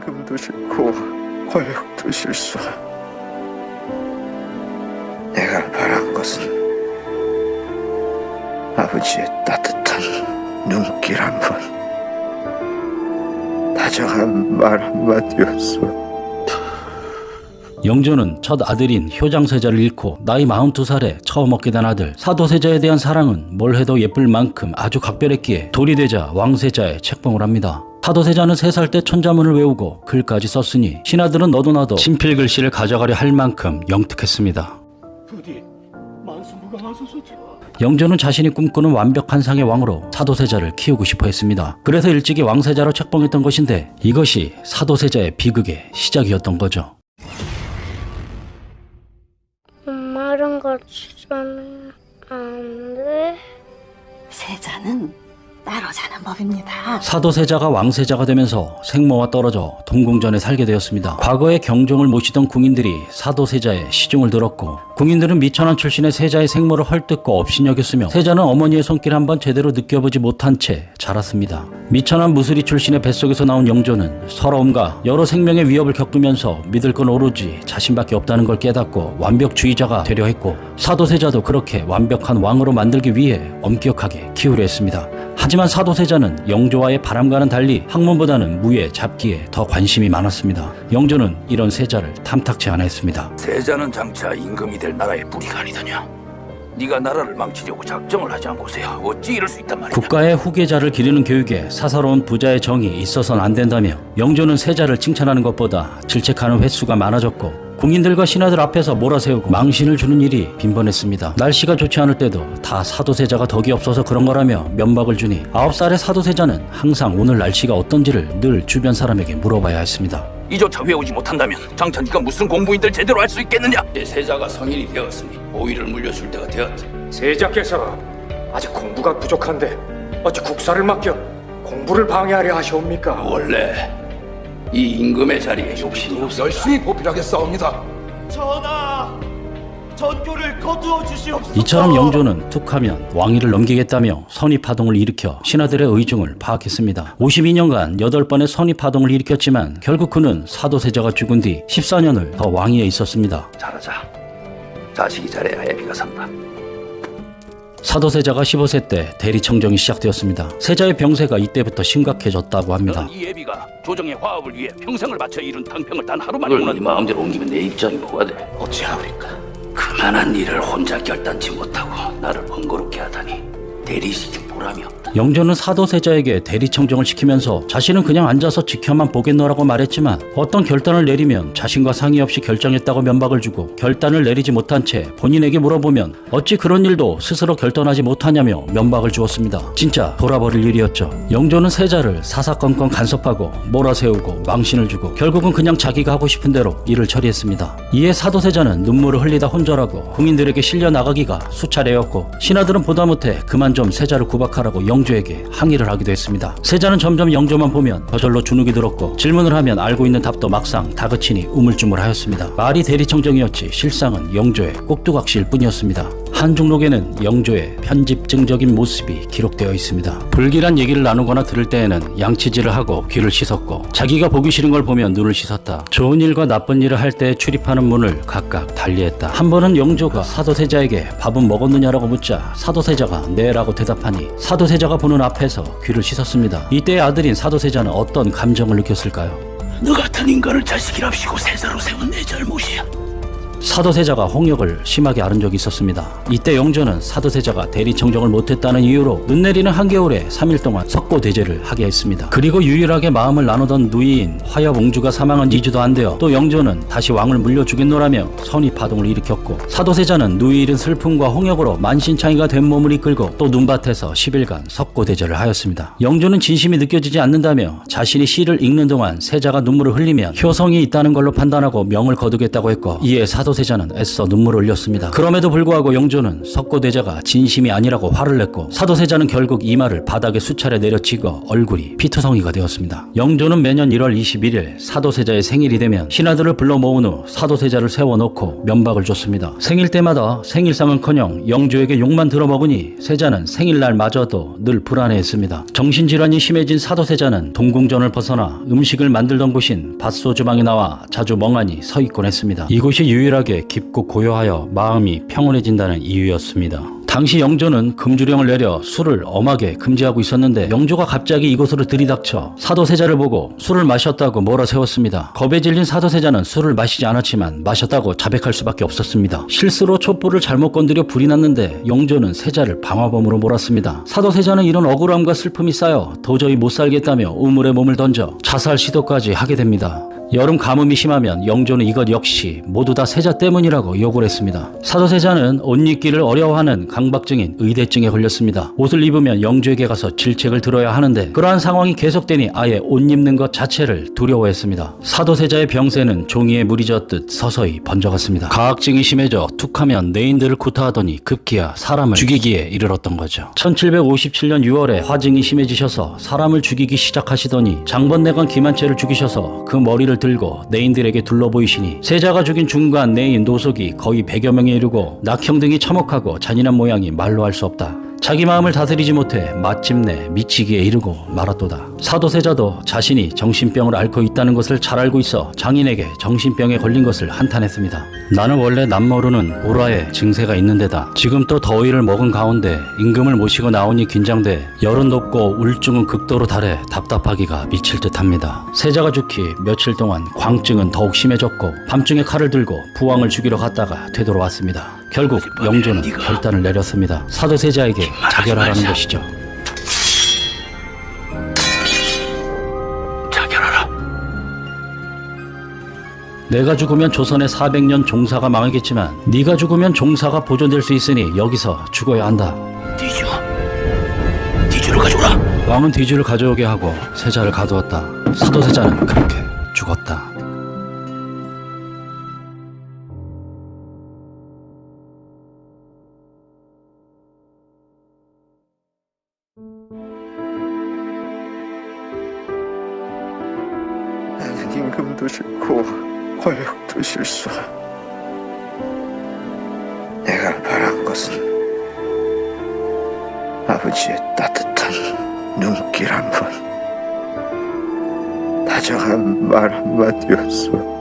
세금도 싫고 권력도 싫소. 내가 바란 것은 아버지의 따뜻한 눈길 한 번, 다정한 말 한마디였소. 영조는 첫 아들인 효장세자를 잃고 나이 42살에 처음 얻게 된 아들 사도세자에 대한 사랑은 뭘 해도 예쁠 만큼 아주 각별했기에 돌이 되자 왕세자에 책봉을 합니다. 사도세자는 3살 때 천자문을 외우고 글까지 썼으니 신하들은 너도 나도 친필글씨를 가져가려 할 만큼 영특했습니다. 부디 만수무강 하소서. 영조는 자신이 꿈꾸는 완벽한 상의 왕으로 사도세자를 키우고 싶어 했습니다. 그래서 일찍이 왕세자로 책봉했던 것인데 이것이 사도세자의 비극의 시작이었던 거죠. 엄마랑 같이 자면 안 돼? 세자는 따로 자는 법입니다. 사도세자가 왕세자가 되면서 생모와 떨어져 동궁전에 살게 되었습니다. 과거에 경종을 모시던 궁인들이 사도세자의 시중을 들었고 궁인들은 미천한 출신의 세자의 생모를 헐뜯고 업신여겼으며 세자는 어머니의 손길 한번 제대로 느껴보지 못한 채 자랐습니다. 미천한 무술이 출신의 뱃속에서 나온 영조는 서러움과 여러 생명의 위협을 겪으면서 믿을 건 오로지 자신밖에 없다는 걸 깨닫고 완벽주의자가 되려 했고 사도세자도 그렇게 완벽한 왕으로 만들기 위해 엄격하게 키우려 했습니다. 하지만 사도세자는 영조와의 바람과는 달리 학문보다는 무예, 잡기에 더 관심이 많았습니다. 영조는 이런 세자를 탐탁치 않아 했습니다. 세자는 장차 임금이 될 나라의 뿌리가 아니더냐. 네가 나라를 망치려고 작정을 하지 않고서야 어찌 이럴 수 있단 말이냐. 국가의 후계자를 기르는 교육에 사사로운 부자의 정이 있어서는 안 된다며 영조는 세자를 칭찬하는 것보다 질책하는 횟수가 많아졌고 궁인들과 신하들 앞에서 몰아세우고 망신을 주는 일이 빈번했습니다. 날씨가 좋지 않을 때도 다 사도세자가 덕이 없어서 그런 거라며 면박을 주니 9살의 사도세자는 항상 오늘 날씨가 어떤지를 늘 주변 사람에게 물어봐야 했습니다. 이조차 외우지 못한다면 장차 네가 무슨 공부인들 제대로 할 수 있겠느냐. 내 세자가 성인이 되었으니 오위를 물려줄 때가 되었다. 세자께서 아직 공부가 부족한데 어찌 국사를 맡겨 공부를 방해하려 하시옵니까? 원래 이 임금의 자리에 욕심이 없어. 열심히 보필하게 싸웁니다. 전하, 전교를 거두어 주시옵소서. 이처럼 영조는 툭하면 왕위를 넘기겠다며 선의파동을 일으켜 신하들의 의중을 파악했습니다. 52년간 8번의 선의파동을 일으켰지만 결국 그는 사도세자가 죽은 뒤 14년을 더 왕위에 있었습니다. 잘하자. 자식이 잘해야 애비가 산다. 사도세자가 15세 때 대리청정이 시작되었습니다. 세자의 병세가 이때부터 심각해졌다고 합니다. 너는 이 애비가 조정의 화합을 위해 평생을 바쳐 이룬 탕평을 단 하루 만에 네 마음대로 옮기면 내 입장이 뭐가 돼? 어찌하오리까? 그만한 일을 혼자 결단치 못하고 나를 번거롭게 하다니 대리시킨 보람이 없다. 영조는 사도세자에게 대리청정을 시키면서 자신은 그냥 앉아서 지켜만 보겠노라고 말했지만 어떤 결단을 내리면 자신과 상의 없이 결정했다고 면박을 주고 결단을 내리지 못한 채 본인에게 물어보면 어찌 그런 일도 스스로 결단하지 못하냐며 면박을 주었습니다. 진짜 돌아버릴 일이었죠. 영조는 세자를 사사건건 간섭하고 몰아세우고 망신을 주고 결국은 그냥 자기가 하고 싶은 대로 일을 처리했습니다. 이에 사도세자는 눈물을 흘리다 혼절하고 궁인들에게 실려 나가기가 수차례였고 신하들은 보다 못해 그만 좀 세자를 구박하라고 영조에게 항의를 하기도 했습니다. 세자는 점점 영조만 보면 저절로 주눅이 들었고 질문을 하면 알고 있는 답도 막상 다그치니 우물쭈물하였습니다. 말이 대리청정이었지 실상은 영조의 꼭두각시일 뿐이었습니다. 한중록에는 영조의 편집증적인 모습이 기록되어 있습니다. 불길한 얘기를 나누거나 들을 때에는 양치질을 하고 귀를 씻었고 자기가 보기 싫은 걸 보면 눈을 씻었다. 좋은 일과 나쁜 일을 할 때 출입하는 문을 각각 달리했다. 한 번은 영조가 사도세자에게 밥은 먹었느냐라고 묻자 사도세자가 네라고 대답하니 사도세자가 보는 앞에서 귀를 씻었습니다. 이때의 아들인 사도세자는 어떤 감정을 느꼈을까요? 너 같은 인간을 자식이랍시고 세자로 세운 내 잘못이야. 사도세자가 홍역을 심하게 앓은 적이 있었습니다. 이때 영조는 사도세자가 대리청정을 못했다는 이유로 눈내리는 한겨울에 3일 동안 석고대제를 하게 했습니다. 그리고 유일하게 마음을 나누던 누이인 화엽옹주가 사망한 2주도 안 되어 또 영조는 다시 왕을 물려주겠노라며 선의파동을 일으켰고 사도세자는 누이 잃은 슬픔과 홍역으로 만신창이가 된 몸을 이끌고 또 눈밭에서 10일간 석고대제를 하였습니다. 영조는 진심이 느껴지지 않는다며 자신이 시를 읽는 동안 세자가 눈물을 흘리면 효성이 있다는 걸로 판단하고 명을 거두겠다고 했고 이에 사도세자는 사도세자는 애써 눈물을 흘렸습니다. 그럼에도 불구하고 영조는 석고대자가 진심이 아니라고 화를 냈고 사도세자는 결국 이마를 바닥에 수차례 내려찍어 얼굴이 피투성이가 되었습니다. 영조는 매년 1월 21일 사도세자의 생일이 되면 신하들을 불러 모은 후 사도세자를 세워놓고 면박을 줬습니다. 생일 때마다 생일상은커녕 영조에게 욕만 들어먹으니 세자는 생일날마저도 늘 불안해했습니다. 정신질환이 심해진 사도세자는 동궁전을 벗어나 음식을 만들던 곳인 밭소주방에 나와 자주 멍하니 서 있곤 했습니다. 이곳이 유일하게 깊고 고요하여 마음이 평온해진다는 이유였습니다. 당시 영조는 금주령을 내려 술을 엄하게 금지하고 있었는데 영조가 갑자기 이곳으로 들이닥쳐 사도세자를 보고 술을 마셨다고 몰아세웠습니다. 겁에 질린 사도세자는 술을 마시지 않았지만 마셨다고 자백할 수밖에 없었습니다. 실수로 촛불을 잘못 건드려 불이 났는데 영조는 세자를 방화범으로 몰았습니다. 사도세자는 이런 억울함과 슬픔이 쌓여 도저히 못 살겠다며 우물에 몸을 던져 자살 시도까지 하게 됩니다. 여름 가뭄이 심하면 영조는 이것 역시 모두 다 세자 때문이라고 욕을 했습니다. 사도세자는 옷 입기를 어려워하는 강박증인 의대증에 걸렸습니다. 옷을 입으면 영조에게 가서 질책을 들어야 하는데 그러한 상황이 계속되니 아예 옷 입는 것 자체를 두려워했습니다. 사도세자의 병세는 종이에 물이 젖듯 서서히 번져갔습니다. 가학증이 심해져 툭하면 내인들을 구타하더니 급기야 사람을 죽이기에 이르렀던 거죠. 1757년 6월에 화증이 심해지셔서 사람을 죽이기 시작하시더니 장번내관 김한채를 죽이셔서 그 머리를 들고 내인들에게 둘러보이시니 세자가 죽인 중간 내인 노속이 거의 100여 명에 이르고 낙형 등이 참혹하고 잔인한 모양이 말로 할 수 없다. 자기 마음을 다스리지 못해 마침내 미치기에 이르고 말았도다. 사도세자도 자신이 정신병을 앓고 있다는 것을 잘 알고 있어 장인에게 정신병에 걸린 것을 한탄했습니다. 나는 원래 남모르는 오라의 증세가 있는데다 지금 또 더위를 먹은 가운데 임금을 모시고 나오니 긴장돼 열은 높고 우울증은 극도로 달해 답답하기가 미칠 듯합니다. 세자가 죽기 며칠 동안 광증은 더욱 심해졌고 밤중에 칼을 들고 부왕을 죽이러 갔다가 되돌아왔습니다. 결국 영조는 결단을 내렸습니다. 사도세자에게 자결하라는 것이죠. 자결하라. 내가 죽으면 조선의 400년 종사가 망하겠지만 네가 죽으면 종사가 보존될 수 있으니 여기서 죽어야 한다. 뒤주를 가져오라. 왕은 뒤주를 가져오게 하고 세자를 가두었다. 사도세자는 그렇게 죽었다. 나는 임금도 싫고 권력도 싫소. 내가 바란 것은 아버지의 따뜻한 눈길 한 번, 다정한 말 한마디였소.